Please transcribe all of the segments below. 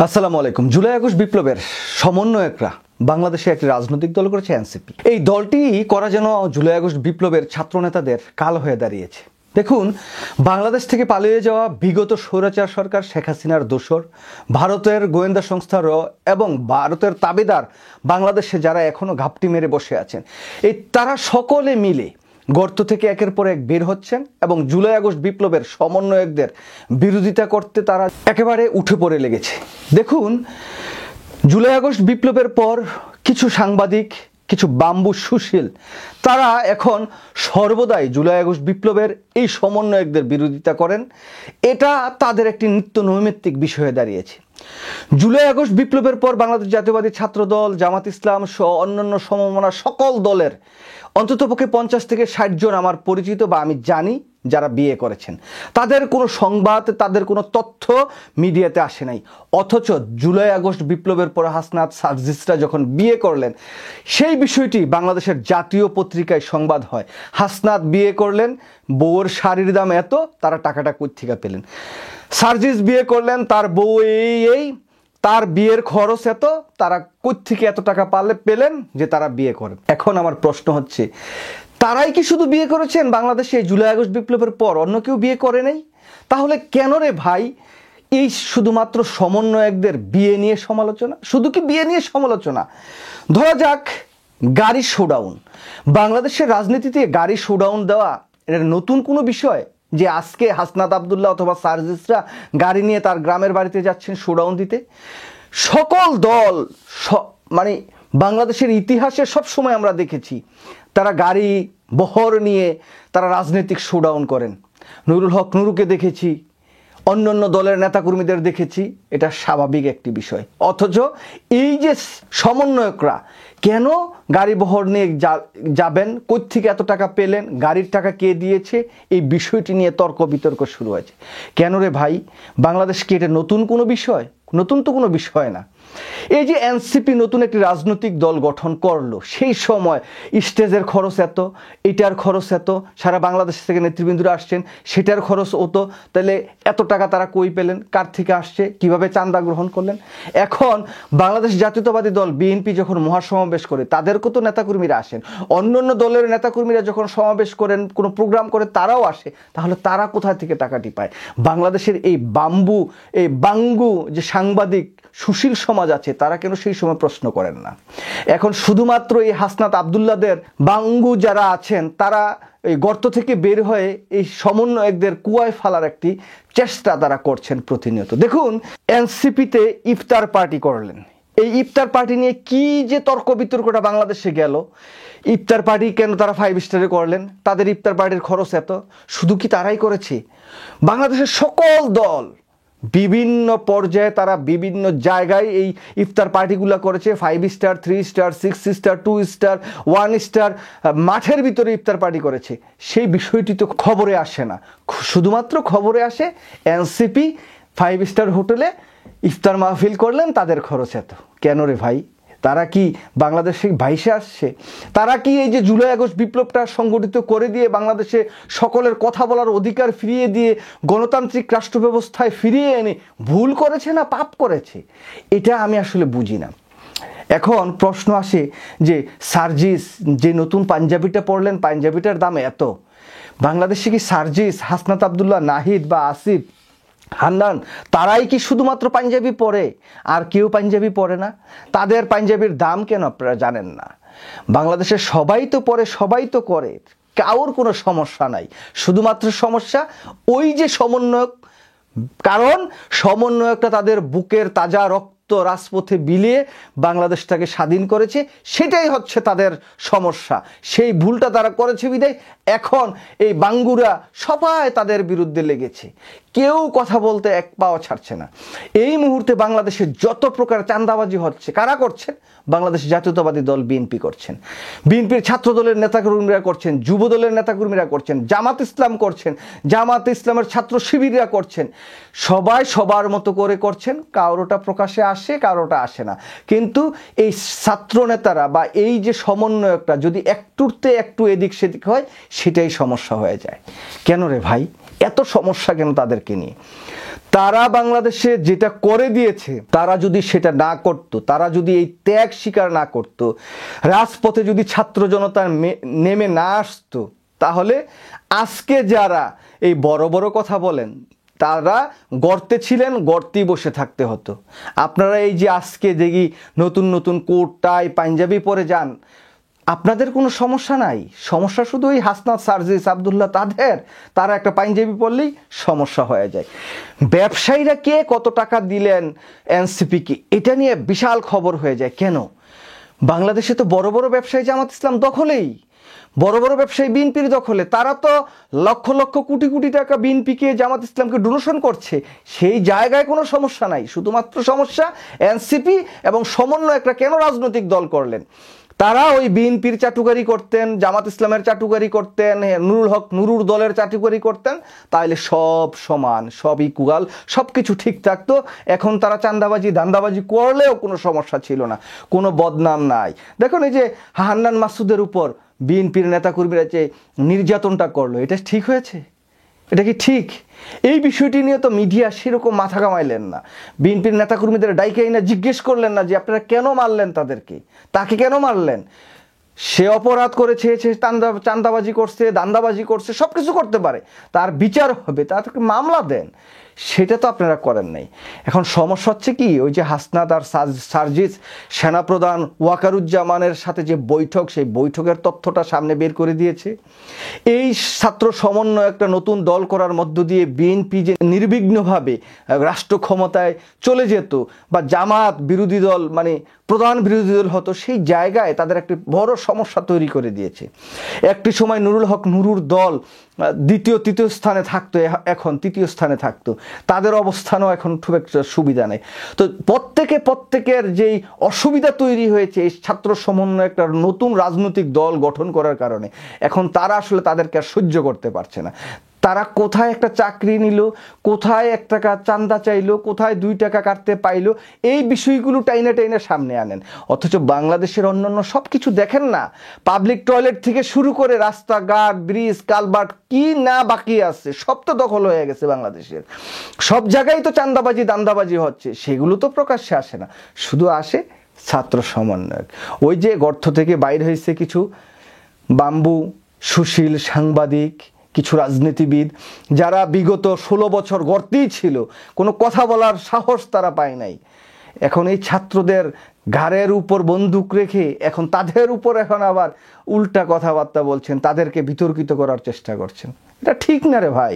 আসসালামু আলাইকুম। July August বিপ্লবের সমন্বয়করা বাংলাদেশে একটি রাজনৈতিক দল করেছে এনসিপি। এই দলটি করা যেন জুলাই আগস্ট বিপ্লবের ছাত্র নেতাদের কাল হয়ে দাঁড়িয়েছে। দেখুন, বাংলাদেশ থেকে পালিয়ে যাওয়া বিগত স্বৈরাচার সরকার শেখ হাসিনার দোসর, ভারতের গোয়েন্দা সংস্থা এবং ভারতের তাবেদার বাংলাদেশে যারা এখনো ঘাপটি মেরে বসে আছেন, তারা সকলে মিলে গর্ত থেকে একের পর এক বের হচ্ছেন এবং জুলাই আগস্ট বিপ্লবের সমন্বয়কদের বিরোধিতা করতে তারা একেবারে উঠে পড়ে লেগেছে। দেখুন, জুলাই আগস্ট বিপ্লবের পর কিছু সাংবাদিক, কিছু বাম্বু সুশীল, তারা এখন সর্বদাই জুলাই আগস্ট বিপ্লবের এই সমন্বয়কদের বিরোধিতা করেন। এটা তাদের একটি নিত্য নৈমিত্তিক বিষয় হয়ে দাঁড়িয়েছে। জুলাই আগস্ট বিপ্লবের পর বাংলাদেশ জাতীয়বাদী ছাত্র দল, জামাত ইসলাম সহ অন্যান্য সমমনা সকল দলের অন্ততপক্ষে 50 থেকে 60 জন আমার পরিচিত বা আমি জানি যারা বিয়ে করেছেন। তাদের কোনো সংবাদ, তাদের কোনো তথ্য মিডিয়াতে আসে নাই। অথচ জুলাই আগস্ট বিপ্লবের পর হাসনাত সার্জিসরা যখন বিয়ে করলেন, সেই বিষয়টি বাংলাদেশের জাতীয় পত্রিকায় সংবাদ হয়। হাসনাত বিয়ে করলেন, বউয়ের শাড়ির দাম এত, তারা টাকাটা কই থেকে পেলেন। সার্জিস বিয়ে করলেন, তার বউ এই তার বিয়ের খরচ এত, তারা কই থেকে এত টাকা পেলেন যে তারা বিয়ে করেন। এখন আমার প্রশ্ন হচ্ছে, তারাই কি শুধু বিয়ে করেছেন বাংলাদেশে জুলাই আগস্ট বিপ্লবের পর? অন্য কেউ বিয়ে করে নাই? তাহলে কেন রে ভাই এই শুধুমাত্র সমন্বয়কদের বিয়ে নিয়ে সমালোচনা? শুধু কি বিয়ে নিয়ে সমালোচনা? ধরা যাক গাড়ি শোডাউন। বাংলাদেশের রাজনীতিতে গাড়ি শোডাউন দেওয়া এর নতুন কোনো বিষয় যে আজকে হাসনাত আবদুল্লাহ অথবা সার্জিসরা গাড়ি নিয়ে তার গ্রামের বাড়িতে যাচ্ছেন শোডাউন দিতে? সকল দল মানে বাংলাদেশের ইতিহাসে সব সময় আমরা দেখেছি তারা গাড়ি বহর নিয়ে তারা রাজনৈতিক শোডাউন করেন। নুরুল হক নুরুকে দেখেছি, অন্যান্য দলের নেতাকর্মীদের দেখেছি, এটা স্বাভাবিক একটি বিষয়। অথচ এই যে সমন্বয়করা কেন গাড়ি বহর নিয়ে যাবেন, কোত্থেকে এত টাকা পেলেন, গাড়ির টাকা কে দিয়েছে, এই বিষয়টি নিয়ে তর্ক বিতর্ক শুরু হয়েছে। কেন রে ভাই, বাংলাদেশ কি এটা নতুন কোনো বিষয়? নতুন তো কোনো বিষয় না। এই যে এনসিপি নতুন একটি রাজনৈতিক দল গঠন করলো, সেই সময় স্টেজের খরচ এত, এটার খরচ এত, সারা বাংলাদেশ থেকে নেতৃবৃন্দরা আসছেন, সেটার খরচ হতো। তাহলে এত টাকা তারা কই পেলেন, কার থেকে আসছে, কিভাবে চাঁদা গ্রহণ করলেন? এখন বাংলাদেশ জাতীয়তাবাদী দল বিএনপি যখন মহাসমাবেশ করে, তাদেরকেও তো নেতাকর্মীরা আসেন, অন্যান্য দলের নেতাকর্মীরা যখন সমাবেশ করেন, কোনো প্রোগ্রাম করে, তারাও আসে। তাহলে তারা কোথা থেকে টাকাটি পায়? বাংলাদেশের এই বাঙ্গু যে সাংবাদিক সুশীল সমাজ আছে, তারা কেন সেই সময় প্রশ্ন করেন না? এখন শুধুমাত্র এই হাসনাত আবদুল্লাদের বাঙ্গু যারা আছেন, তারা এই গর্ত থেকে বের হয়ে এই সমন্বয়কদের কুয়ায় ফেলার একটি চেষ্টা তারা করছেন প্রতিনিয়ত। দেখুন, এনসিপিতে ইফতার পার্টি করলেন। এই ইফতার পার্টি নিয়ে কি যে তর্ক বিতর্কটা বাংলাদেশে গেল। ইফতার পার্টি কেন তারা 5 স্টারে করলেন? তাদের ইফতার পার্টির খরচ এত। শুধু কি তারাই করেছে? বাংলাদেশের সকল দল বিভিন্ন পর্যায়ে তারা বিভিন্ন জায়গায় এই ইফতার পার্টিগুলো করেছে। 5 star, 3 star, 6 star, 2 star, 1 star, মাঠের ভিতরে ইফতার পার্টি করেছে। সেই বিষয়টি তো খবরে আসে না। শুধুমাত্র খবরে আসে এনসিপি 5 স্টার হোটেলে ইফতার মাহফিল করলেন, তাদের খরচ এত। কেন রে ভাই, তারা কি বাংলাদেশে ভাইসে আসছে? তারা কি এই যে জুলাই আগস্ট বিপ্লবটা সংগঠিত করে দিয়ে বাংলাদেশে সকলের কথা বলার অধিকার ফিরিয়ে দিয়ে গণতান্ত্রিক রাষ্ট্র ব্যবস্থায় ফিরিয়ে এনে ভুল করেছে না পাপ করেছে? এটা আমি আসলে বুঝি না। এখন প্রশ্ন আসে যে সার্জিস যে নতুন পাঞ্জাবিটা পরলেন, পাঞ্জাবিটার দাম এত। বাংলাদেশে কি সার্জিস, হাসনাত আবদুল্লাহ, নাহিদ বা আসিফ, হান্নান, তারাই কি শুধুমাত্র পাঞ্জাবি পরে? আর কেউ পাঞ্জাবি পরে না? তাদের পাঞ্জাবির দাম কেন আপনারা জানেন না? বাংলাদেশের সবাই তো পরে, সবাই তো করে, কারোর কোনো সমস্যা নাই। শুধুমাত্র সমস্যা ওই যে সমন্বয়ক। কারণ সমন্বয়কটা তাদের বুকের তাজা রক্ত রাজপথে বিলিয়ে বাংলাদেশটাকে স্বাধীন করেছে, সেটাই হচ্ছে তাদের সমস্যা। সেই ভুলটা তারা করেছে বিধায় এখন এই বাঙ্গুরা সবাই তাদের বিরুদ্ধে লেগেছে। কেউ কথা বলতে এক পাও ছাড়ছে না। এই মুহূর্তে বাংলাদেশে যত প্রকার চাঁদাবাজি হচ্ছে, কারা করছেন? বাংলাদেশ জাতীয়তাবাদী দল বিএনপি করছেন, বিএনপির ছাত্র দলের নেতাকর্মীরা করছেন, যুব দলের নেতাকর্মীরা করছেন, জামাত ইসলাম করছেন, জামাত ইসলামের ছাত্র শিবিররা করছেন। সবাই সবার মতো করে করছেন। কারোটা প্রকাশে আসে, কারোটা আসে না। কিন্তু এই ছাত্র নেতারা বা এই যে সমন্বয়কটা যদি একটুতে একটু এদিক সেদিক হয়, সেটাই সমস্যা হয়ে যায়। কেন রে ভাই? এত সমস্যা কেন তাদেরকে নিয়ে? তারা বাংলাদেশে যেটা করে দিয়েছে, তারা যদি সেটা না করত, তারা যদি এই ত্যাগ স্বীকার না করত, রাজপথে যদি ছাত্র জনতা নেমে না আসতো, তাহলে আজকে যারা এই বড় বড় কথা বলেন তারা গর্তে ছিলেন, গর্তেই বসে থাকতে হতো। আপনারা এই যে আজকে দেখি নতুন নতুন কোট টাই পাঞ্জাবি পরে যান, আপনাদের কোনো সমস্যা নাই। সমস্যা শুধু ওই হাসনাত, সার্জিস, আব্দুল্লাহ তারা একটা পাঞ্জাবি পরলেই সমস্যা হয়ে যায়। ব্যবসায়ীরা কে কত টাকা দিলেন এনসিপিকে, এটা নিয়ে বিশাল খবর হয়ে যায়। কেন? বাংলাদেশে তো বড় বড় ব্যবসায়ী জামাত ইসলাম দখলেই, বড় বড় ব্যবসায়ী বিএনপির দখলে। তারা তো লক্ষ লক্ষ কোটি কোটি টাকা বিএনপিকে, জামাত ইসলামকে ডোনেশন করছে। সেই জায়গায় কোনো সমস্যা নাই। শুধুমাত্র সমস্যা এনসিপি এবং সমন্বয় একটা কেন রাজনৈতিক দল করলেন? তারা ওই বিএনপির চাটুকারি করতেন, জামাত ইসলামের চাটুকারি করতেন, নুরুল হক নুরুর দলের চাটুকারি করতেন, তাহলে সব সমান, সব ইকুয়াল, সব কিছু ঠিক থাকতো। এখন তারা চাঁদাবাজি দান্দাবাজি করলেও কোনো সমস্যা ছিল না, কোনো বদনাম নাই। দেখুন এই যে হান্নান মাসুদের উপর বিএনপির নেতাকর্মীরা যে নির্যাতনটা করলো, এটা ঠিক হয়েছে? এটা কি ঠিক? এই বিষয়টি নিয়ে তো মিডিয়া সেরকম মাথা কামাইলেন না। বিএনপির নেতাকর্মীদের ডাইকাই না জিজ্ঞেস করলেন না যে আপনারা কেন মারলেন তাদেরকে, তাকে কেন মারলেন? সে অপরাধ করেছে, সে চাঁদাবাজি করছে, দান্দাবাজি করছে, সব কিছু করতে পারে, তার বিচার হবে, তাদেরকে মামলা দেন। সেটা তো আপনারা করেন নাই। এখন সমস্যা হচ্ছে কি, ওই যে হাসনাত আর সার্জিস সেনাপ্রধান ওয়াকারুজ্জামানের সাথে যে বৈঠক, সেই বৈঠকের তথ্যটা সামনে বের করে দিয়েছে। এই ছাত্র সমন্বয় একটা নতুন দল করার মধ্য দিয়ে বিএনপি যে নির্বিঘ্নভাবে রাষ্ট্র ক্ষমতায় চলে যেত বা জামাত বিরোধী দল মানে প্রধান বিরোধী দল হতো, সেই জায়গায় তাদের একটি বড় সমস্যা তৈরি করে দিয়েছে। একটি সময় নুরুল হক নুরুর দল দ্বিতীয় তৃতীয় স্থানে থাকতো, এখন তৃতীয় স্থানে থাকতো। তাদের অবস্থানও এখন খুব একটা সুবিধা নেই। তো প্রত্যেকের যেই অসুবিধা তৈরি হয়েছে এই ছাত্র সমন্বয় একটা নতুন রাজনৈতিক দল গঠন করার কারণে, এখন তারা আসলে তাদেরকে আর সহ্য করতে পারছে না। তারা কোথায় একটা চাকরি নিল, কোথায় 1 টাকা চাঁদা চাইলো, কোথায় 2 টাকা কাটতে পাইলো, এই বিষয়গুলো টাইনা সামনে আনেন। অথচ বাংলাদেশের অন্যান্য সব কিছু দেখেন না। পাবলিক টয়লেট থেকে শুরু করে রাস্তাঘাট, ব্রিজ, কালভার্ট, কি না বাকি আছে, সব তো দখল হয়ে গেছে বাংলাদেশের। সব জায়গায় তো চাঁদাবাজি দান্দাবাজি হচ্ছে, সেগুলো তো প্রকাশ্যে আসে না, শুধু আসে ছাত্র সমন্বয়ক। ওই যে গর্ত থেকে বাইর হয়েছে কিছু বাম্বু সুশীল সাংবাদিক, কিছু রাজনীতিবিদ, যারা বিগত 16 বছর গর্তেই ছিল, কোনো কথা বলার সাহস তারা পায় নাই। এখন এই ছাত্রদের ঘাড়ের উপর বন্দুক রেখে এখন তাদের উপর এখন আবার উল্টা কথাবার্তা বলছেন, তাদেরকে বিতর্কিত করার চেষ্টা করছেন। এটা ঠিক না রে ভাই,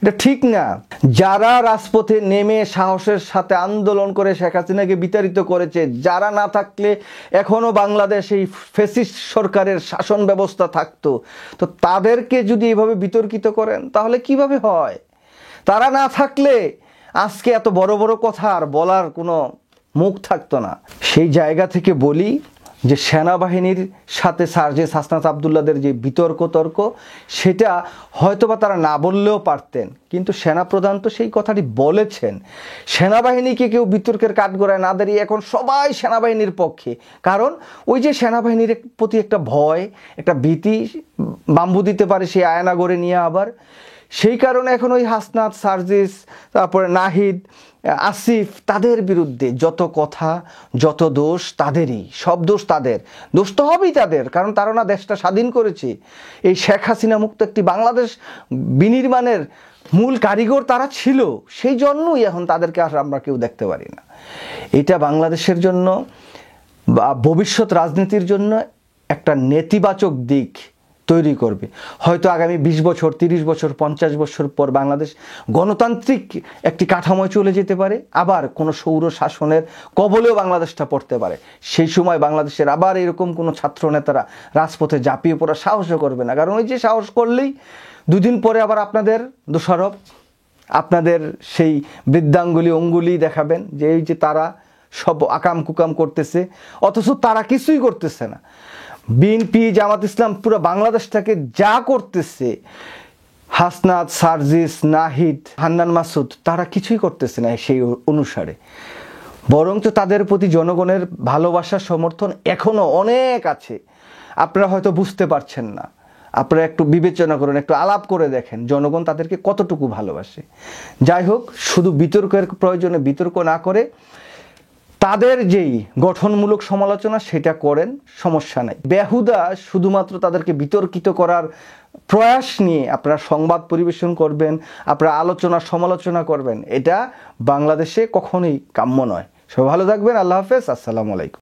এটা ঠিক না। যারা রাজপথে নেমে সাহসের সাথে আন্দোলন করে শেখ হাসিনাকে বিতাড়িত করেছে, যারা না থাকলে এখনো বাংলাদেশ এই ফ্যাসিস্ট সরকারের শাসন ব্যবস্থা থাকতো, তো তাদেরকে যদি এইভাবে বিতর্কিত করেন তাহলে কিভাবে হয়? তারা না থাকলে আজকে এত বড় বড় কথা আর বলার কোনো মুখ থাকতো না। সেই জায়গা থেকে বলি যে সেনাবাহিনীর সাথে সার্জিস হাসনাত আব্দুল্লাহদের যে তর্ক, সেটা হয়তোবা তারা না বললেও পারতেন, কিন্তু সেনাপ্রধান তো সেই কথাটি বলেছেন। সেনাবাহিনীকে কেউ বিতর্কের কাঠগড়ায় না দাঁড়িয়ে এখন সবাই সেনাবাহিনীর পক্ষে। কারণ ওই যে সেনাবাহিনীর প্রতি একটা ভয়, একটা ভীতি বাম্বু দিতে পারে সেই আয়না গড়ে নিয়ে আবার, সেই কারণে এখন ওই হাসনাত, সার্জিস, তারপরে নাহিদ, আসিফ, তাদের বিরুদ্ধে যত কথা, যত দোষ তাদেরই, সব দোষ তাদের। দোষ তো হবেই তাদের, কারণ তারা না দেশটা স্বাধীন করেছে। এই শেখ হাসিনা মুক্ত একটি বাংলাদেশ বিনির্মাণের মূল কারিগর তারা ছিল, সেই জন্যই এখন তাদেরকে আর আমরা কেউ দেখতে পারি না। এটা বাংলাদেশের জন্য বা ভবিষ্যৎ রাজনীতির জন্য একটা নেতিবাচক দিক তৈরি করবে। হয়তো আগামী 20 বছর, 30 বছর, 50 বছর পর বাংলাদেশ গণতান্ত্রিক একটি কাঠামোয় চলে যেতে পারে, আবার কোনো সৌর শাসনের কবলেও বাংলাদেশটা পড়তে পারে। সেই সময় বাংলাদেশের আবার এরকম কোনো ছাত্র নেতারা রাজপথে ঝাঁপিয়ে পড়ার সাহসও করবে না। কারণ ওই যে সাহস করলেই 2 দিন পরে আবার আপনাদের দোষারোপ, আপনাদের সেই বৃদ্ধাঙ্গুলি অঙ্গুলি দেখাবেন যে এই যে তারা সব আকাম কুকাম করতেছে, অথচ তারা কিছুই করতেছে না। বিএনপি, জামাত ইসলাম পুরো বাংলাদেশটাকে যা করতেছে, হাসনাত, সার্জিস, নাহিদ, হান্নান মাসুদ, তারা কিছুই করতেছে না সেই অনুসারে। বরঞ্চ তাদের প্রতি জনগণের ভালোবাসা, সমর্থন এখনো অনেক আছে। আপনারা হয়তো বুঝতে পারছেন না, আপনারা একটু বিবেচনা করুন, একটু আলাপ করে দেখেন জনগণ তাদেরকে কতটুকু ভালোবাসে। যাই হোক, শুধু বিতর্কের প্রয়োজনে বিতর্ক না করে তাদের যেই গঠনমূলক সমালোচনা সেটা করেন, সমস্যা নাই। বেহুদা শুধুমাত্র তাদেরকে বিতর্কিত করার প্রয়াস নিয়ে আপনারা সংবাদ পরিবেশন করবেন, আপনারা আলোচনা সমালোচনা করবেন, এটা বাংলাদেশে কখনোই কাম্য নয়। সবাই ভালো থাকবেন। আল্লাহ হাফেজ। আসসালামু আলাইকুম।